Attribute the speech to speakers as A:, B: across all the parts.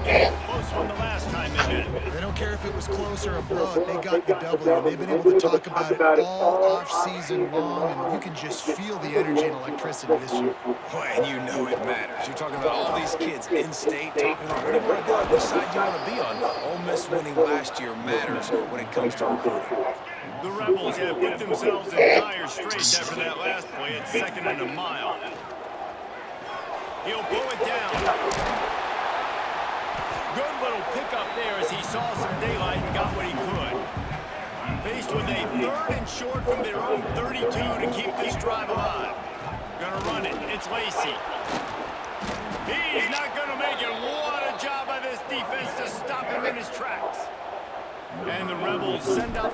A: game. Close one the last time they met.
B: They don't care if it was close or a blowout. They got the W. They've been able to talk about it all off-season long, and you can just feel the energy and electricity this year.
C: Boy, and you know it matters. You're talking about all these kids in-state talking about what do you want to do, which side do you want to be on. Ole Miss winning last year matters when it comes to recruiting.
A: The Rebels have put themselves in dire straits after that last play at 2nd and a mile. He'll pull it down. Good little pickup there as he saw some daylight and got what he could. Faced with a 3rd and short from their own 32 to keep this drive alive. Gonna run it. It's Lacey. He's not gonna make it. What a job by this defense to stop him in his tracks. And the Rebels send up.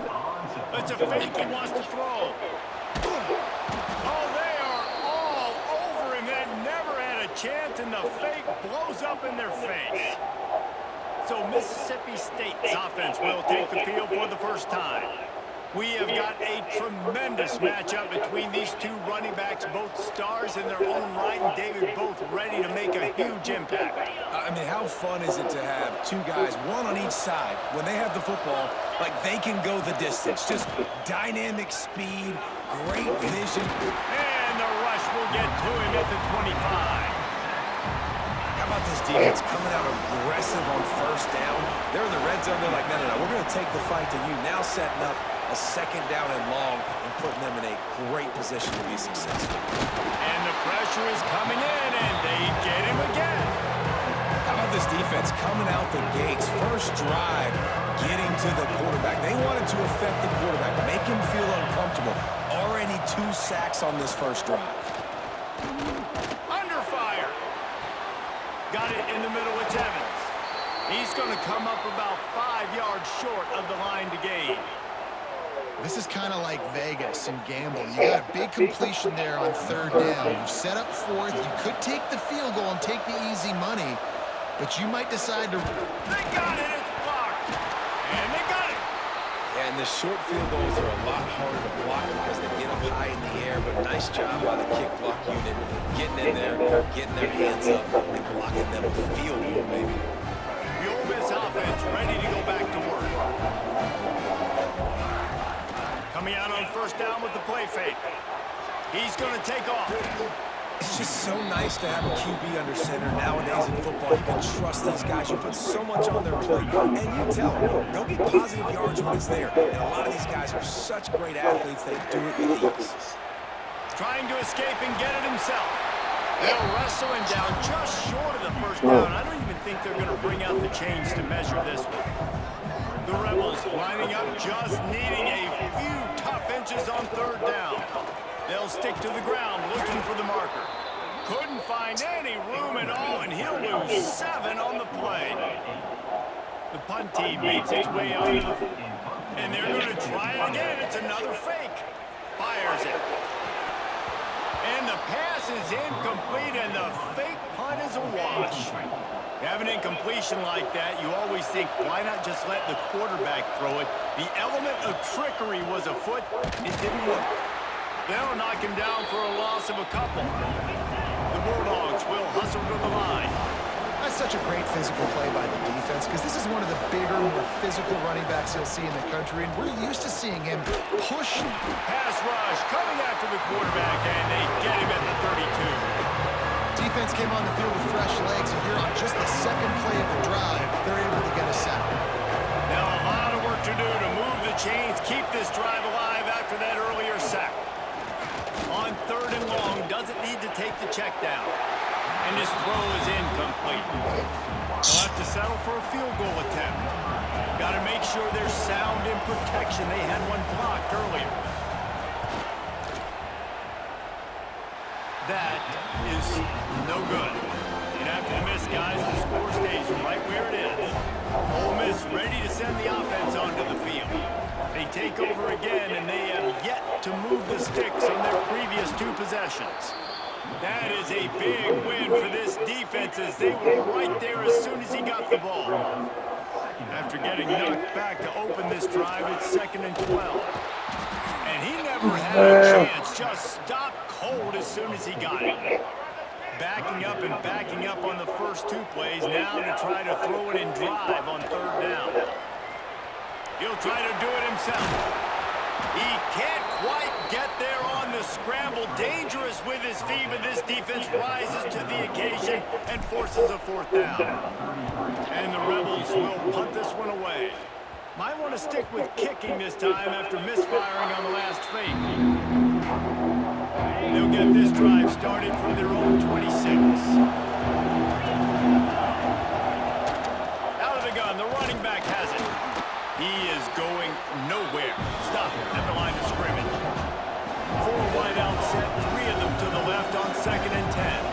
A: It's a fake he wants to throw. Oh, they are all over him. They never had a chance, and the fake blows up in their face. So Mississippi State's offense will take the field for the first time. We have got a tremendous matchup between these two running backs, both stars in their own right, and David both ready to make a huge impact.
C: I mean, how fun is it to have two guys, one on each side, when they have the football, like they can go the distance. Just dynamic speed, great vision.
A: And the rush will get to him at the 25.
C: How about this defense coming out aggressive on 1st down? They're in the red zone. They're like, no, we're going to take the fight to you. Now setting up a 2nd down and long and putting them in a great position to be successful.
A: And the pressure is coming in, and they get him again.
C: How about this defense coming out the gates? First drive, getting to the quarterback. They wanted to affect the quarterback, make him feel uncomfortable. Already 2 sacks on this first drive.
A: Under fire. Got it in the middle with Evans. He's going to come up about 5 yards short of the line to gain.
B: This is kind of like Vegas and gamble. You got a big completion there on 3rd down. You set up 4th. You could take the field goal and take the easy money, but you might decide to...
A: They got it. It's blocked. And they got it.
C: And the short field goals are a lot harder to block because they get them high in the air, but nice job by the kick block unit getting in there, getting their hands up, and blocking them a field goal, baby.
A: The Ole Miss offense ready to go back to work. Coming out on 1st down with the play fake. He's going to take off.
C: It's just so nice to have a QB under center. Nowadays in football, you can trust these guys. You put so much on their plate, and you tell them, they'll get positive yards when it's there. And a lot of these guys are such great athletes, they do it with ease.
A: Trying to escape and get it himself. They'll wrestle him down just short of the 1st down. I don't even think they're going to bring out the chains to measure this one. The Rebels lining up, just needing a few tough inches on 3rd down. They'll stick to the ground looking for the marker. Couldn't find any room at all, and he'll lose 7 on the play. The punt team makes its way out, and they're going to try it again. It's another fake. Fires it. And the pass is incomplete, and the fake punt is a wash. Have an incompletion like that, you always think, why not just let the quarterback throw it? The element of trickery was afoot. It didn't work. They'll knock him down for a loss of a couple. The Bulldogs will hustle to the line.
B: That's such a great physical play by the defense because this is one of the bigger, more physical running backs you'll see in the country, and we're used to seeing him push.
A: Pass rush coming after the quarterback, and they get him at the 32.
B: Defense came on the field with fresh legs, and here on just the 2nd play of the drive, they're able to get a sack.
A: Now a lot of work to do to move the chains, keep this drive alive after that earlier sack. On 3rd and long, doesn't need to take the check down. And his throw is incomplete. They'll have to settle for a field goal attempt. Got to make sure they're sound in protection. They had one blocked earlier. That is no good. And after the miss, guys, the score stays right where it is. Ole Miss ready to send the offense onto the field. They take over again, and they have yet to move the sticks on their previous 2 possessions. That is a big win for this defense as they were right there as soon as he got the ball. After getting knocked back to open this drive, it's 2nd and 12. And he never had a chance, just stopped cold as soon as he got it. backing up on the first two plays. Now to try to throw it and drive on third down. He'll try to do it himself. He can't quite get there on the scramble. Dangerous with his feet, but this defense rises to the occasion and forces a fourth down. And the Rebels will punt this one away. Might want to stick with kicking this time after misfiring on the last fake. They'll get this drive started from their own 26. Out of the gun, the running back has it. He is going nowhere. Stop at the line of scrimmage. 4 wide out set, 3 of them to the left on 2nd and 10.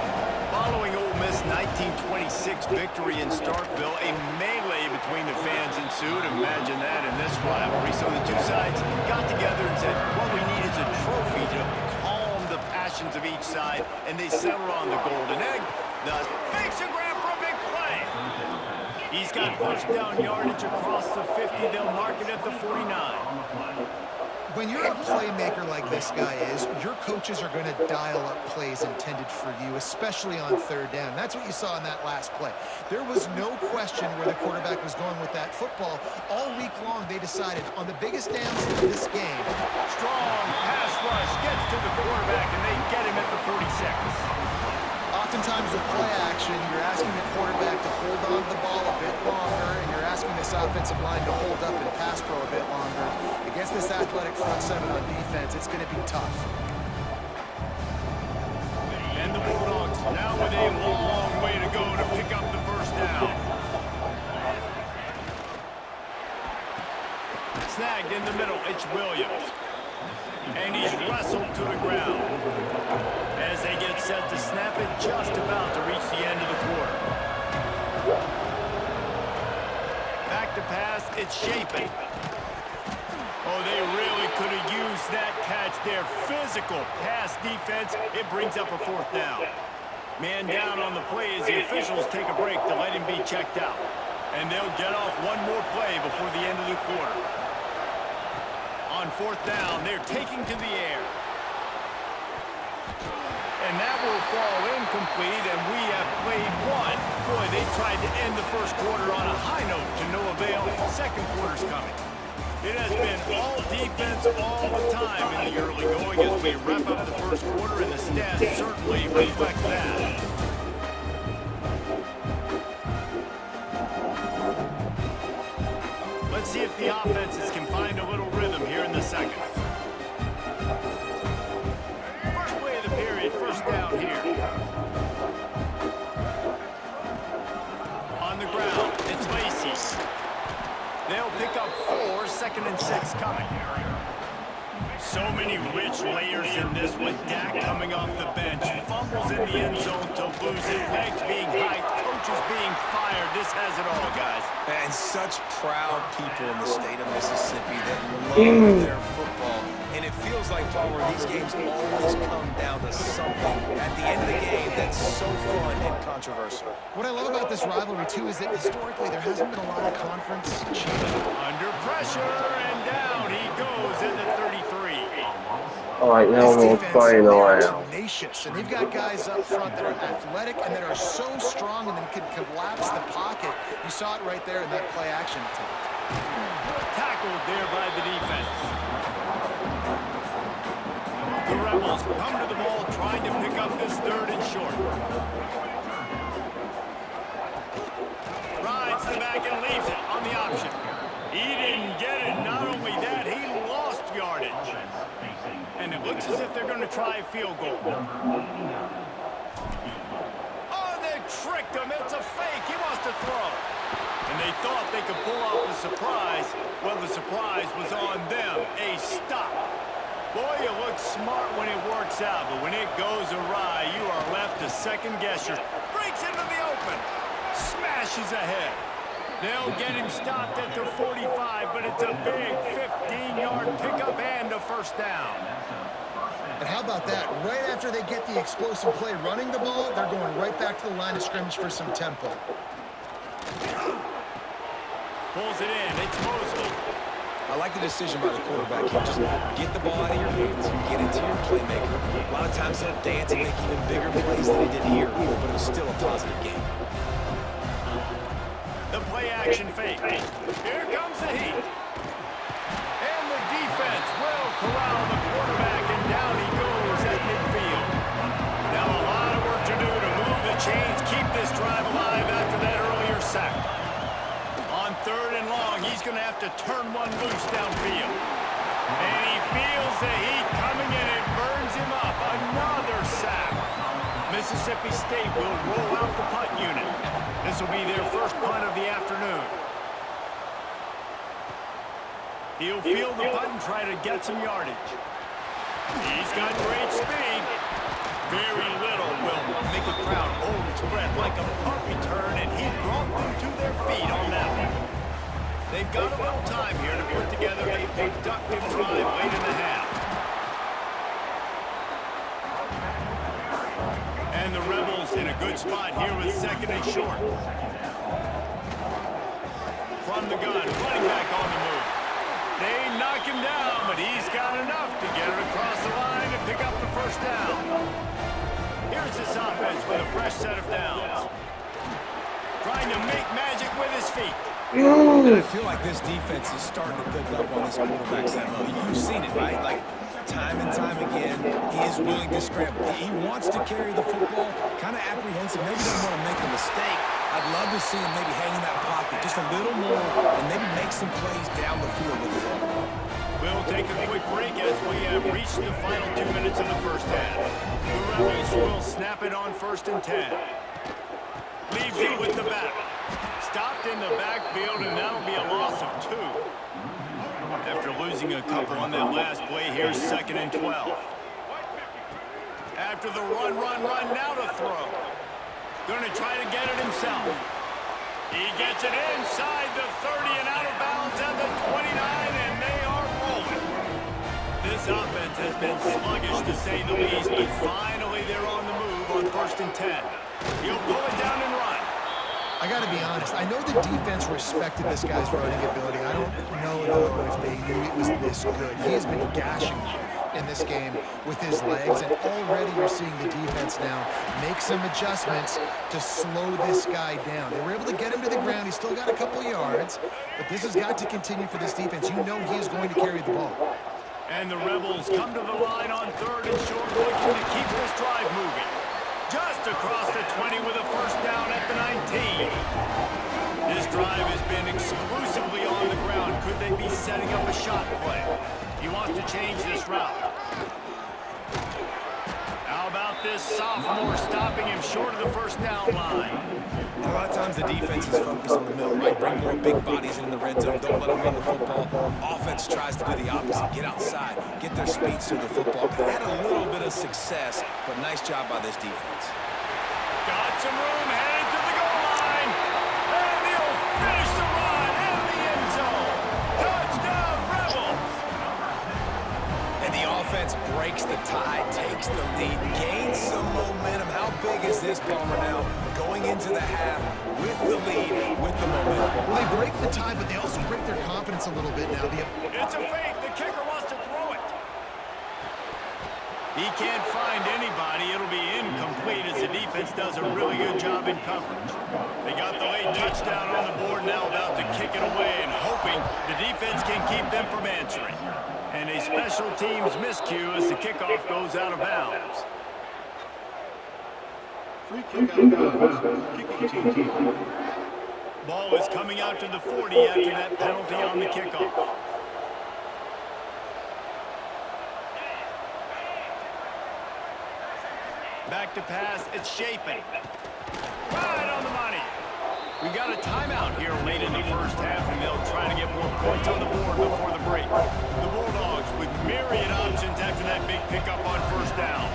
A: Following Ole Miss' 1926 victory in Starkville, a melee between the fans ensued. Imagine that in this rivalry. So the two sides got together and said, what we need is a trophy to calm the passions of each side, and they settled on the golden egg. Thus, makes a grab for a big play. He's got first down yardage across the 50. They'll mark it at the 49.
B: When you're a playmaker like this guy is, your coaches are going to dial up plays intended for you, especially on third down. That's what you saw in that last play. There was no question where the quarterback was going with that football. All week long, they decided on the biggest downs in this game.
A: Strong pass rush gets to the quarterback, and they get him at the 46.
B: Oftentimes with play action, you're asking the quarterback to hold on to the ball a bit longer, and you're asking this offensive line to hold up and pass pro a bit longer. Against this athletic front seven on defense, it's going to be tough.
A: And the Bulldogs now with a long way to go to pick up the first down. Snagged in the middle, it's Williams. And he's wrestled to the ground. As they get set to snap it, just about to reach the end of the quarter. Back to pass, it's Shapen. Oh, they really could have used that catch there. Physical pass defense, it brings up a fourth down. Man down on the play as the officials take a break to let him be checked out. And they'll get off one more play before the end of the quarter. On fourth down, they're taking to the air. And that will fall incomplete, and we have played one. Boy, they tried to end the first quarter on a high note to no avail. Second quarter's coming. It has been all defense all the time in the early going as we wrap up the first quarter, and the stats certainly reflect that. Let's see if the offenses can find a little rhythm here in the second. First play of the period, first down here. On the ground, it's Lacey. They'll pick up 4, 2nd and 6 coming. So many rich layers in this one. Dak coming off the bench. Fumbles in the end zone to lose it. Legs being hiked. Coaches being fired. This has it all, guys.
C: And such proud people in the state of Mississippi that love their football. And it feels like, Paul, where these games always come down to something at the end of the game that's so fun and controversial.
B: What I love about this rivalry, too, is that historically there hasn't been a lot of conference cheating.
A: Under pressure, and down he goes in the 33.
D: Alright, now we'll play now.
B: Tenacious, and they've got guys up front that are athletic and that are so strong and then can collapse the pocket. You saw it right there in that play action attempt.
A: Tackled there by the defense. The Rebels come to the ball trying to pick up this third and short. Rides the back and leaves it on the option. He didn't get it. Not only that, he lost yardage. And it looks as if they're going to try a field goal. Oh, they tricked him. It's a fake. He wants to throw. And they thought they could pull off the surprise. Well, the surprise was on them. A stop. Boy, you look smart when it works out, but when it goes awry, you are left to second-guess your... Breaks into the open. Smashes ahead. They'll get him stopped at the 45, but it's a big 15-yard pickup and a first down.
B: And how about that? Right after they get the explosive play running the ball, they're going right back to the line of scrimmage for some tempo.
A: Pulls it in. It's Mosley.
C: I like the decision by the quarterback here. Just get the ball out of your hands, get it to your playmaker. A lot of times he'll dance and make even bigger plays than he did here, but it was still a positive game.
A: The play action fake. Here comes the heat. And the defense will corral the quarterback, and down he goes at midfield. Now a lot of work to do to move the chains, keep this drive alive after that earlier sack. On 3rd and long, he's going to have to turn one loose downfield. And he feels the heat coming in. It burns him up. Another sack. Mississippi State will roll out the punt unit. This will be their first punt of the afternoon. He'll field the punt and try to get some yardage. He's got great speed. Very little will make a crowd hold its breath like a punt return, and he brought them to their feet on that one. They've got a little time here to put together a productive drive late in the half. And the Rebels in a good spot here with 2nd and short. From the gun, running back on the move. They knock him down, but he's got enough to get it across the line and pick up the first down. Here's this offense with a fresh set of downs. Trying to make magic with his feet.
C: And I feel like this defense is starting to pick up on this quarterback's MO. You've seen it, right? Like, time and time again, he is willing to scramble. He wants to carry the football, kind of apprehensive, maybe doesn't want to make a mistake. I'd love to see him maybe hang in that pocket just a little more and maybe make some plays down the field with his own.
A: We'll take a quick break as we have reached the final 2 minutes of the first half. The Rebels will snap it on 1st and 10. Leaves it with the back. Stopped in the backfield, and that'll be a loss of 2. After losing a couple on that last play, here's 2nd and 12. After the run, now to throw. Going to try to get it himself. He gets it inside the 30 and out of bounds at the 29, and they are rolling. This offense has been sluggish to say the least, but finally they're on the move on 1st and 10. He'll pull it down and run.
B: I got to be honest. I know the defense respected this guy's running ability. I don't know, though, if they knew it was this good. He has been gashing in this game with his legs, and already you're seeing the defense now make some adjustments to slow this guy down. They were able to get him to the ground. He's still got a couple yards, but this has got to continue for this defense. You know he is going to carry the ball.
A: And the Rebels come to the line on 3rd and short, looking to keep this drive moving. Just across the 20 with a first down at the 19. This drive has been exclusively on the ground. Could they be setting up a shot play? He wants to change this route. How about this sophomore stopping him short of the first down line?
C: A lot of times the defense is focused on the middle, right? Bring more big bodies in the red zone. Don't let them run the football. Offense tries to do the opposite. Get outside. Get their speed to the football. Had a little bit of success, but nice job by this defense.
A: Got some room, headed to the goal line. And he'll finish the run in the end zone. Touchdown, Rebels.
C: And the offense breaks the tie, takes the lead, gains some momentum. How big is this, Palmer, now? Going into the half with the lead, with the momentum.
B: Well, they break the tie, but they also break their confidence a little bit now.
A: It's a fake. The kicker wants to throw it. He can't find anybody. It'll be incomplete as the defense does a really good job in coverage. They got the late touchdown on the board, now about to kick it away and hoping the defense can keep them from answering. And a special teams miscue as the kickoff goes out of bounds.
E: Free kick out of bounds. Kicking team.
A: Ball is coming out to the 40 after that penalty on the kickoff. Back to pass, it's Shapen. Right on the money. We got a timeout here late in the first half, and they'll try to get more points on the board before the break. The Bulldogs with myriad options after that big pickup on first down.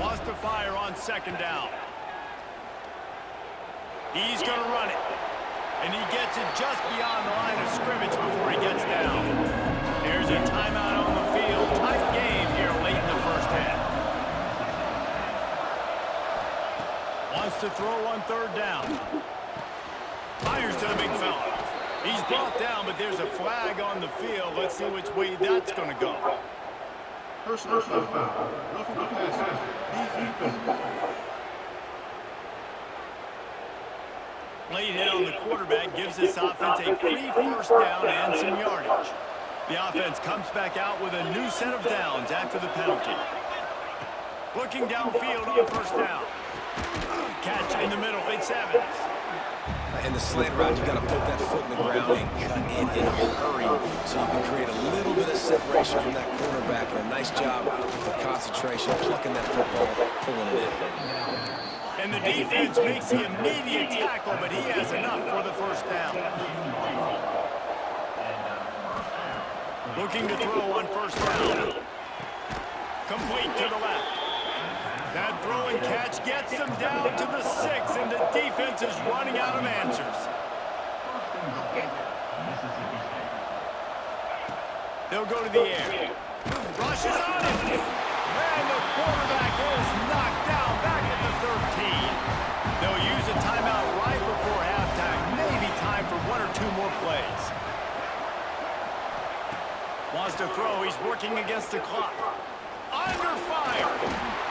A: Wants to fire on second down. He's going to run it. And he gets it just beyond the line of scrimmage before he gets down. There's a timeout on the field. Tight game here late in the first half. Wants to throw on third down. Fires to the big fella. He's brought down, but there's a flag on the field. Let's see which way that's going to go.
E: Personal foul. Roughing the passer. DE.
A: Late hit on the quarterback gives this offense a free first down and some yardage. The offense comes back out with a new set of downs after the penalty. Looking downfield on first down. Catch in the middle, it's Evans.
C: In the slant route, you got to put that foot in the ground and cut in a hurry so you can create a little bit of separation from that cornerback. And a nice job with the concentration, plucking that football, pulling it in.
A: And the defense makes the immediate tackle, but he has enough for the first down. Looking to throw on first down. Complete to the left. That throw and catch gets them down to the 6, and the defense is running out of answers. They'll go to the air. Rushes on it. And the quarterback is knocked down back at the 13. They'll use a timeout right before halftime. Maybe time for 1 or 2 more plays. Wants to throw. He's working against the clock. Under fire.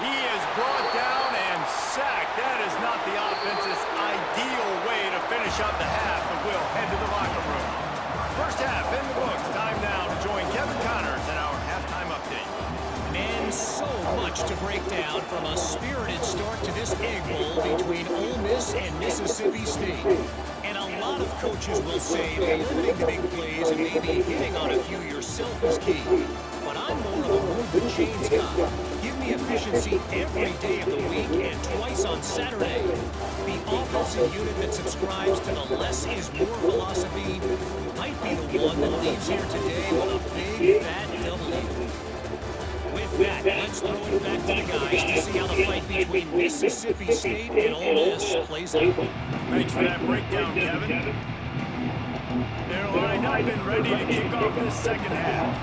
A: He is brought down and sacked. That is not the offense's ideal way to finish up the half, but we'll head to the locker room. First half in the books. Time now to join Kevin Connors in our halftime update.
F: Man, so much to break down from a spirited start to this Egg Bowl between Ole Miss and Mississippi State. And a lot of coaches will say limiting the big plays and maybe hitting on a few yourself is key. But I'm more of a move the chains guy. Give me efficiency every day of the week and twice on Saturday. The offensive unit that subscribes to the less is more philosophy might be the one that leaves here today with a big fat W. With that, let's throw it back to the guys to see how the fight between Mississippi State and Ole Miss plays out.
A: Thanks for that breakdown, Kevin. They're lined up and ready to kick off this second half.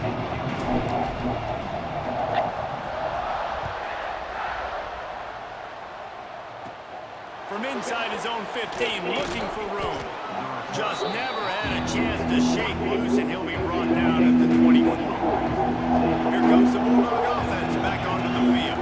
A: From inside his own 15, looking for room. Just never had a chance to shake loose, and he'll be brought down at the 24. Here comes the Bulldog offense back onto the field.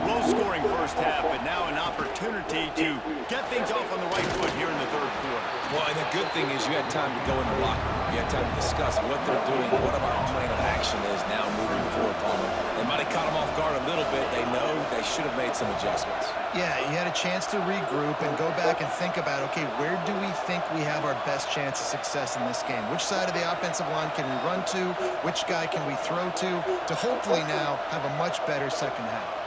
A: Low-scoring first half, but now an opportunity to get things off on the right foot here in the third quarter.
C: Well, and the good thing is you had time to go in the locker room. You had time to discuss what they're doing, what our plan of action is now moving forward, Palmer. They might have caught them off guard a little bit. They know they should have made some adjustments.
B: Yeah, you had a chance to regroup and go back and think about, okay, where do we think we have our best chance of success in this game? Which side of the offensive line can we run to? Which guy can we throw to hopefully now have a much better second half?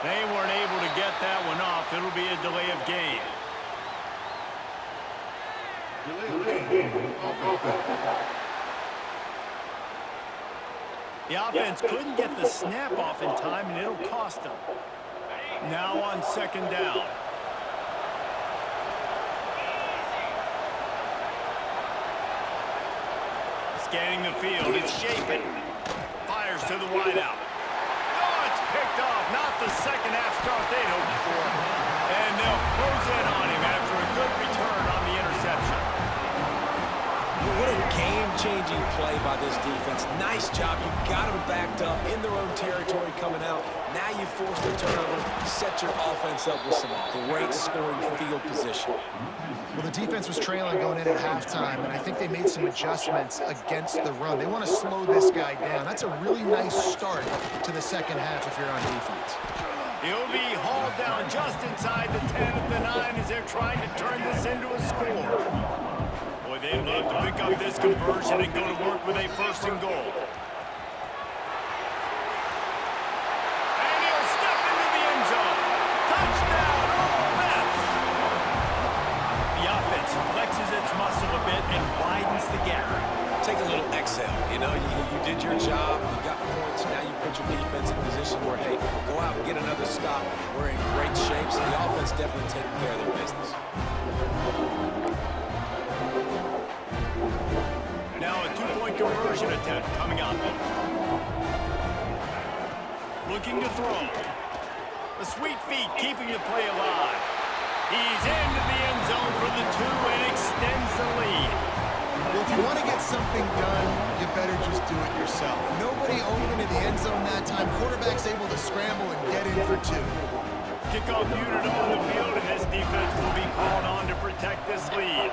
A: They weren't able to get that one off. It'll be a delay of game. The offense couldn't get the snap off in time, and it'll cost them. Now on second down. Scanning the field, it's Shapen. Fires to the wideout. Picked off, not the second half start they'd hoped for. And they'll close in on him after a good return on the interception.
C: What a game-changing play by this defense. Nice job. You got them backed up in their own territory coming out. Now you force the turnover, set your offense up with some great scoring field position.
B: Well, the defense was trailing going in at halftime, and I think they made some adjustments against the run. They want to slow this guy down. That's a really nice start to the second half if you're on defense.
A: He'll be hauled down just inside the 10 at the 9 as they're trying to turn this into a score. Boy, they'd love to pick up this conversion and go to work with a first and goal. And he'll step into the end zone. Touchdown, Ole Miss! The offense flexes its muscle a bit and widens the gap.
C: Take a little exhale. You know, you did your job. You got points. Now you put your defense in a position where, hey, go out and get another stop. We're in great shape, so the offense definitely taking care of their business.
A: conversion attempt coming up. Looking to throw. The sweet feet keeping the play alive. He's into the end zone for the 2 and extends the lead.
B: Well, if you want to get something done, you better just do it yourself. Nobody open in the end zone that time. Quarterback's able to scramble and get in for 2.
A: Kickoff unit on the field, and this defense will be called on to protect this lead.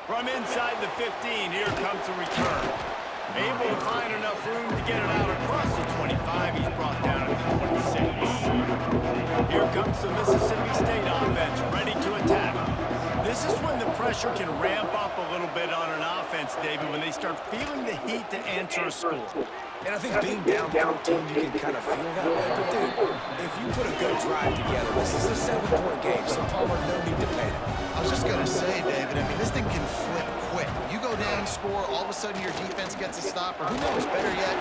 A: From inside the 15, here comes the return. Able to find enough room to get it out across the 25. He's brought down at the 26. Here comes the Mississippi State offense, ready to attack. This is when the pressure can ramp up a little bit on an offense, David, when they start feeling the heat to answer a score.
C: And I think being down 14, you can kind of feel that way. But, dude, if you put a good drive together, this is a 7-point game, so Palmer, no need to panic.
B: I was just going to say, David, I mean, this thing can flip quick. You go down, score, all of a sudden your defense gets a stop, or who knows, better yet.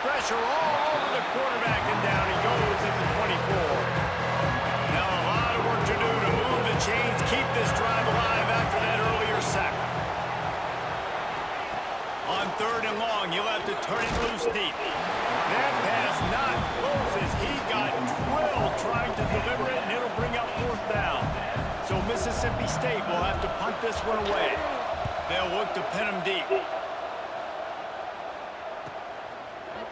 A: Pressure all over the quarterback, and down he goes at the 24. Now a lot of work to do to move the chains, keep this drive alive after that earlier sack. On 3rd and long, you'll have to turn it loose deep. That pass not close as he got drilled trying to deliver it, and it'll bring up 4th down. So Mississippi State will have to punt this one away. They'll look to pin him deep.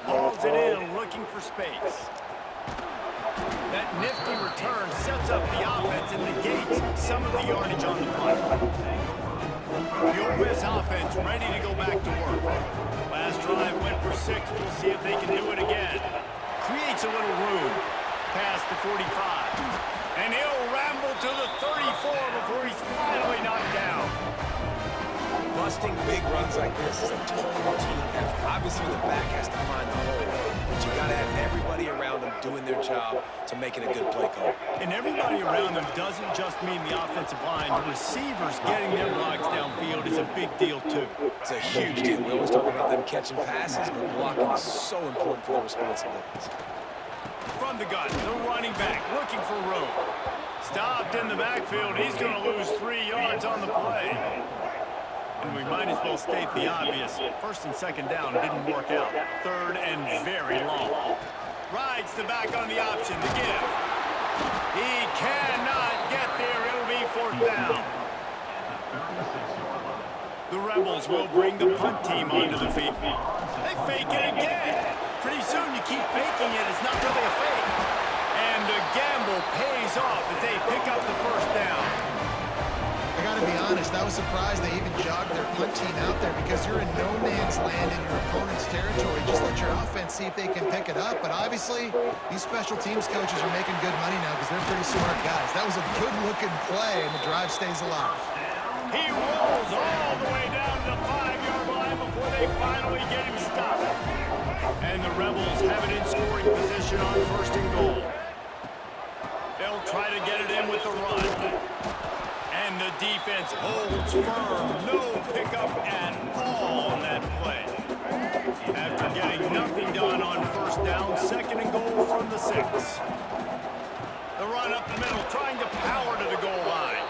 A: Hauls it in, looking for space. That nifty return sets up the offense and negates some of the yardage on the punt. The Ole Miss offense ready to go back to work. Last drive went for 6. We'll see if they can do it again. Creates a little room. Past the 45. And he'll ramble to the 34 before he's finally knocked down.
C: Busting big runs like this is a total team effort. Obviously, the back has to find the hole, but you got to have everybody around them doing their job to making a good play call.
A: And everybody around them doesn't just mean the offensive line. The receivers getting their blocks downfield is a big deal, too.
C: It's a huge deal. We always talk about them catching passes, but blocking is so important for their responsibilities.
A: From the gun, the running back looking for room. Stopped in the backfield. He's going to lose 3 yards on the play. And we might as well state the obvious. 1st and 2nd down didn't work out. 3rd and very long. Rides the back on the option to give. He cannot get there. It'll be 4th down. The Rebels will bring the punt team onto the field. They fake it again. Pretty soon you keep faking it. It's not really a fake. And the gamble pays off as they pick up the 1st down.
B: I got to be honest, I was surprised they even jogged their punt team out there because you're in no man's land in your opponent's territory. Just let your offense see if they can pick it up. But obviously, these special teams coaches are making good money now because they're pretty smart guys. That was a good-looking play, and the drive stays alive.
A: He rolls all the way down to the 5-yard line before they finally get him stopped. And the Rebels have it in scoring position on 1st and goal. They'll try to get it in with the run. And the defense holds firm. No pickup at all on that play. After getting nothing done on 1st down, 2nd and goal from the 6. The run up the middle, trying to power to the goal line.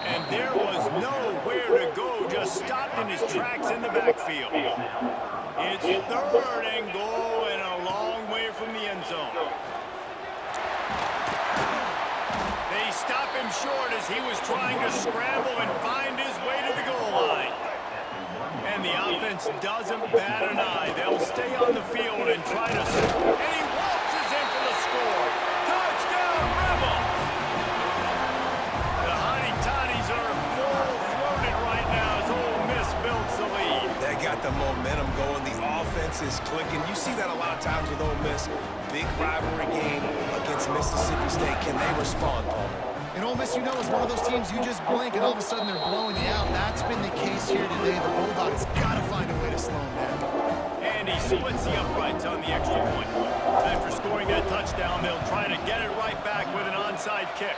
A: And there was nowhere to go, just stopped in his tracks in the backfield. It's 3rd and goal and a long way from the end zone. They stop him short as he was trying to scramble and find his way to the goal line. And the offense doesn't bat an eye. They'll stay on the field and try to score. And he waltzes in for the score. Touchdown, Rebels! The Honey-Toddies are full-throated right now as Ole Miss builds the lead.
C: They got the momentum going. The offense is clicking. You see that a lot of times with Ole Miss. Big rivalry game against Mississippi State. Can they respond, Palmer?
B: And Ole Miss, you know, is one of those teams you just blink and all of a sudden they're blowing you out. That's been the case here today. The Bulldogs got to find a way to slow them down.
A: And he splits the uprights on the extra point. After scoring that touchdown, they'll try to get it right back with an onside kick.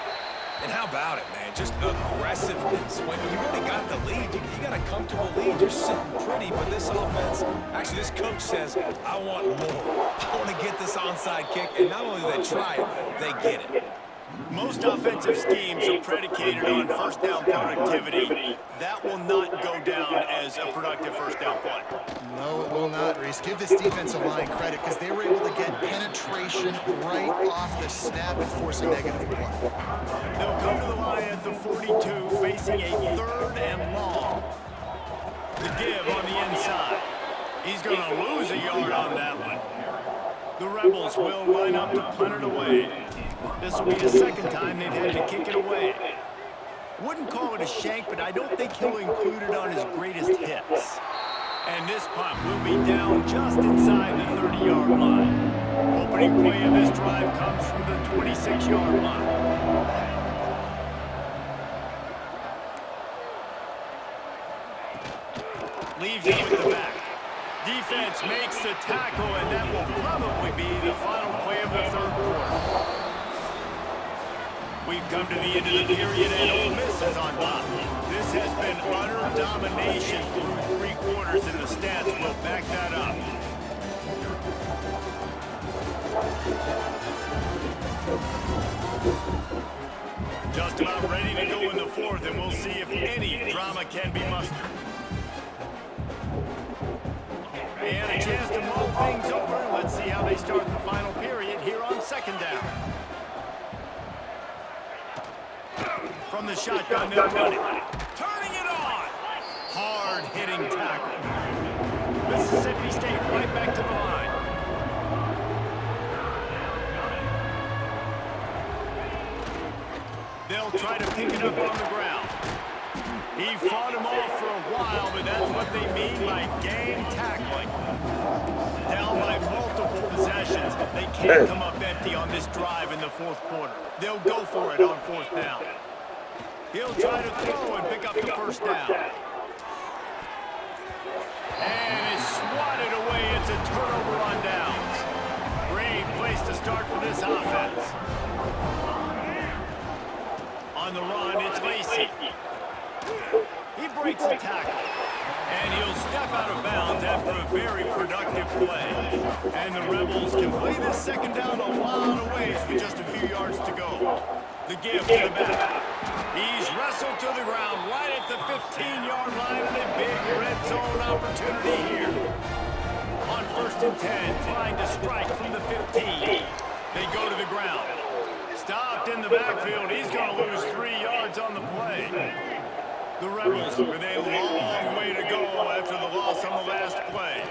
C: And how about it, man? Just aggressiveness. When you've already got the lead, you got a comfortable lead. You're sitting pretty, but this offense, actually this coach says, I want more. I want to get this onside kick. And not only do they try it, they get it.
A: Most offensive schemes are predicated on first down productivity. That will not go down as a productive first down play.
B: No, it will not, Reese. Give this defensive line credit because they were able to get penetration right off the snap and force a negative play.
A: They'll come to the line at the 42, facing a 3rd and long. The give on the inside. He's going to lose a yard on that one. The Rebels will line up to punt it away. This will be the 2nd time they've had to kick it away. Wouldn't call it a shank, but I don't think he'll include it on his greatest hits. And this punt will be down just inside the 30-yard line. Opening play of this drive comes from the 26-yard line. Leaves it with the back. Defense makes the tackle, and that will probably be the final play of the 3rd quarter. We've come to the end of the period, and Ole Miss is on top. This has been utter domination through 3 quarters, and the stats will back that up. Just about ready to go in the 4th, and we'll see if any drama can be mustered. And a chance to mull things over. Let's see how they start the final period here on 2nd down. From the shotgun, they'll run it. Turning it on. Hard-hitting tackle. Mississippi State right back to the line. They'll try to pick it up on the ground. He fought him off for a while, but that's what they mean by game tackling. Down by multiple possessions. They can't come up empty on this drive in the 4th quarter. They'll go for it on 4th down. He'll try to throw and pick up the 1st down. And it's swatted away. It's a turnover on downs. Great place to start for this offense. On the run, it's Lacey. He breaks the tackle. And he'll step out of bounds after a very productive play. And the Rebels can play this 2nd down a lot of ways with just a few yards to go. The give to the back. He's wrestled to the ground right at the 15-yard line, and a big red zone opportunity here. On 1st and 10, trying to strike from the 15. They go to the ground. Stopped in the backfield. He's going to lose 3 yards on the play. The Rebels with a long way to go after the loss on the last play.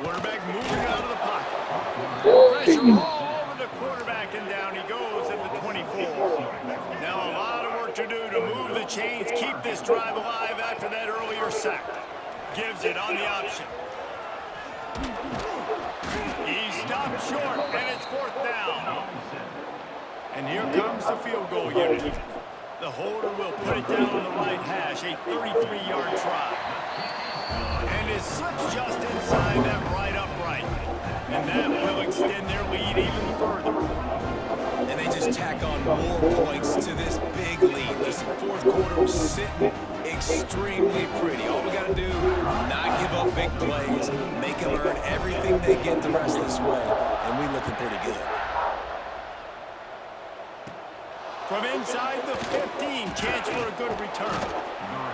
A: Quarterback moving out of the pocket. Pressure all over the quarterback, and down he goes at the 24. Now a lot of work to do to move the chains, keep this drive alive after that earlier sack. Gives it on the option. He stopped short, and it's 4th down. And here comes the field goal unit. The holder will put it down on the right hash, a 33-yard try. And it slips just inside that right upright. And that will extend their lead even further.
C: And they just tack on more points to this big lead. Listen, 4th quarter was sitting extremely pretty. All we got to do, not give up big plays, make them earn everything they get the rest of this way. And we're looking pretty good.
A: From inside the 15, chance for a good return.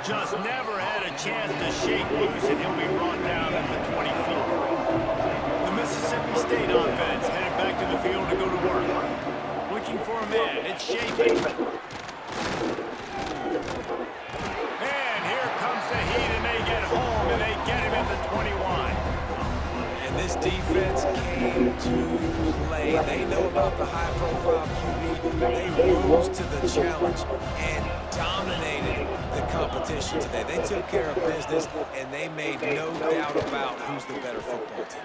A: Just never had a chance to shake loose, and he'll be brought down at the 24. The Mississippi State offense headed back to the field to go to work. Looking for a man. It's Shapen. And here comes the heat, and they get home, and they get him at the 21.
C: And this defense came to play. They know about the high-profile QB. They rose to the challenge and dominated the competition today. They took care of business, and they made no doubt about who's the better football team.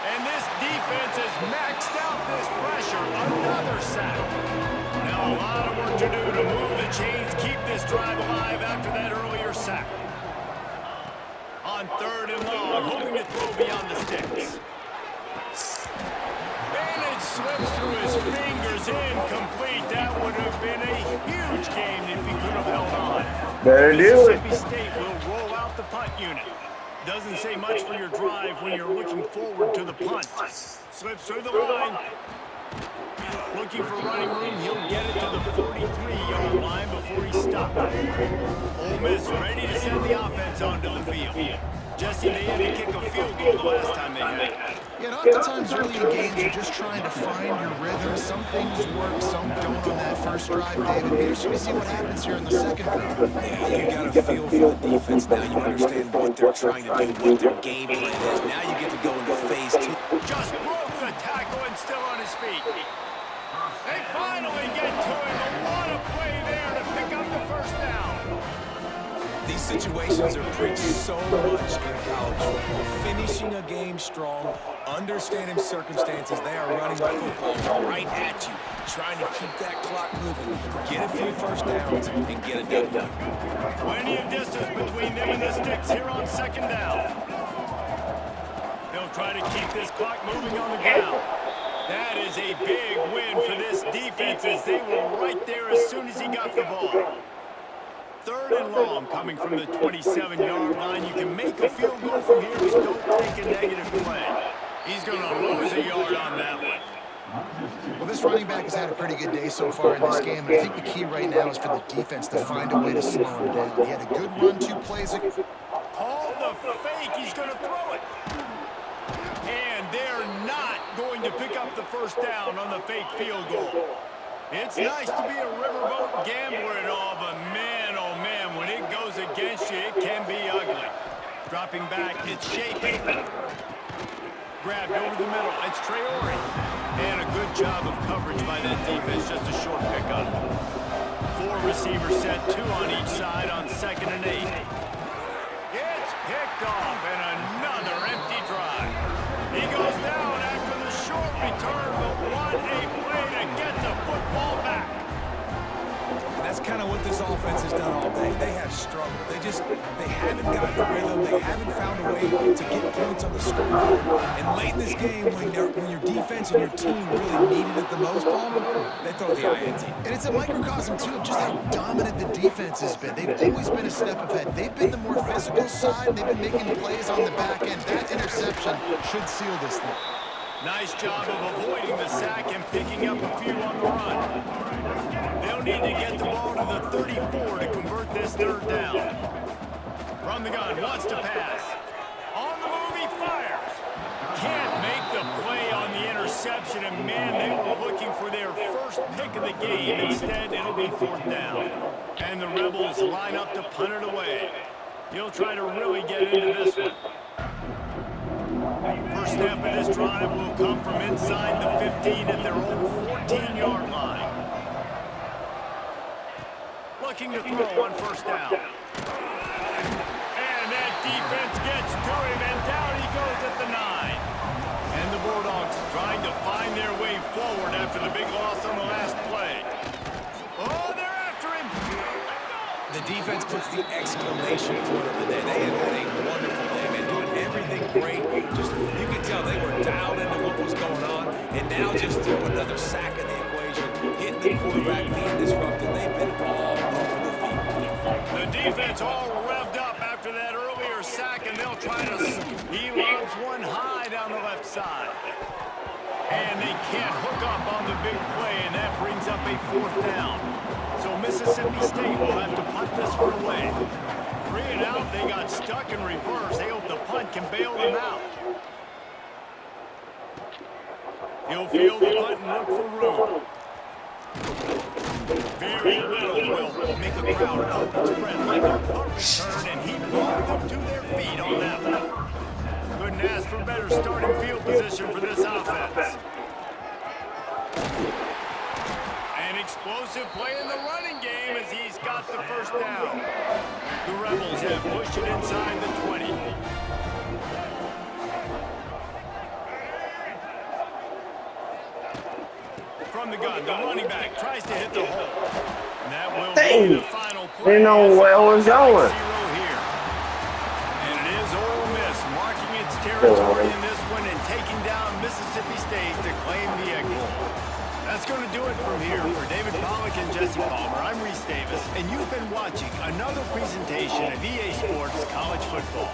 A: And this defense has maxed out this pressure. Another sack. Now a lot of work to do to move the chains, keep this drive alive after that earlier sack. On 3rd and long, hoping to throw beyond the sticks. And it slips through his fingers, incomplete. That would have been a huge game if he could have held on.
D: Better do it.
A: Mississippi State will roll out the punt unit. Doesn't say much for your drive when you're looking forward to the punt. Slips through the line. Looking for running room, he'll get it to the 43-yard line before he stops. Ole Miss ready to send the offense onto the field. Jesse, they had to kick a field goal the last time they had it.
B: Yeah, oftentimes early in games, you're just trying to find your rhythm. Some things work, some don't on that first drive, David. We're just going to see what happens here in the second drive.
C: Yeah, you got a feel for the defense now. You understand what they're trying to do, what their game plan is. Now you get to go into phase 2.
A: Just broke the tackle and still on his feet. They finally get to him, and what a play there to pick up the first down.
C: These situations are preached so much in college football. Finishing a game strong, understanding circumstances. They are running the football right at you, trying to keep that clock moving, get a few first downs, and get a W.
A: Plenty of distance between them and the sticks here on second down. They'll try to keep this clock moving on the ground. That is a big win for this defense as they were right there as soon as he got the ball. Third and long coming from the 27-yard line. You can make a field goal from here, just don't take a negative play. He's going to lose a yard on that one.
B: Well, this running back has had a pretty good day so far in this game, and I think the key right now is for the defense to find a way to slow him down. He had a good run, 2 plays ago.
A: Call the fake. He's going to throw it. And they're not going to pick up the first down on the fake field goal. It's nice to be a riverboat gambler and all, but man, oh man, when it goes against you, it can be ugly. Dropping back, it's Shapen. Grabbed over the middle, it's Traore. And a good job of coverage by that defense, just a short pickup. 4 receivers set, 2 on each side on 2nd and 8. It's picked off, and another empty drive. He goes down after the short return, but what a play to get the football back.
C: That's kind of what this offense has done all day. They have struggled. They haven't gotten the rhythm. They haven't found a way to get points on the scoreboard. And late in this game, when your defense and your team really needed it the most, Palmer, they throw the INT.
B: And it's a microcosm, too, of just how dominant the defense has been. They've always been a step ahead. They've been the more physical side. They've been making plays on the back end. That interception should seal this thing.
A: Nice job of avoiding the sack and picking up a few on the run. They'll need to get the ball to the 34 to convert this third down. From the gun, wants to pass. On the move, he fires. Can't make the play on the interception, and man, they were looking for their first pick of the game. Instead, it'll be 4th down. And the Rebels line up to punt it away. He'll try to really get into this one. First snap of this drive will come from inside the 15 at their own 14-yard line. Looking to throw on first down. And that defense gets to him, and down he goes at the 9. And the Bulldogs trying to find their way forward after the big loss on the last play. Oh, they're after him.
C: The defense puts the exclamation point of the day. They have had a wonderful day, man, doing everything great. Just, you can tell they were dialed into what was going on, and now just throw another sack in the equation, hitting the quarterback, being disrupted. They've been all over the field.
A: The defense all revved up after that earlier sack, and they'll try to... He lobs one high down the left side. And they can't hook up on the big play, and that brings up a 4th down. So Mississippi State will have to punt this one away. 3 and out, they got stuck in reverse. They hope the punt can bail them out. He'll field the punt and look for room. Very little will make a crowd spread like a punt return, and he brought them to their feet on that one. Couldn't ask for better starting field position for this offense. An explosive play in the running game as he's got the first down. The Rebels have pushed it inside the 20. From the gun, the running back tries to hit the hole. And that will be the final play.
D: Didn't know where I was going.
A: Here. And it is Ole Miss marking its territory in this one and taking down Mississippi State to claim the Egg Bowl. That's going to do it from here. For David Pollack and Jesse Palmer, I'm Reese Davis, and you've been watching another presentation of EA Sports College Football.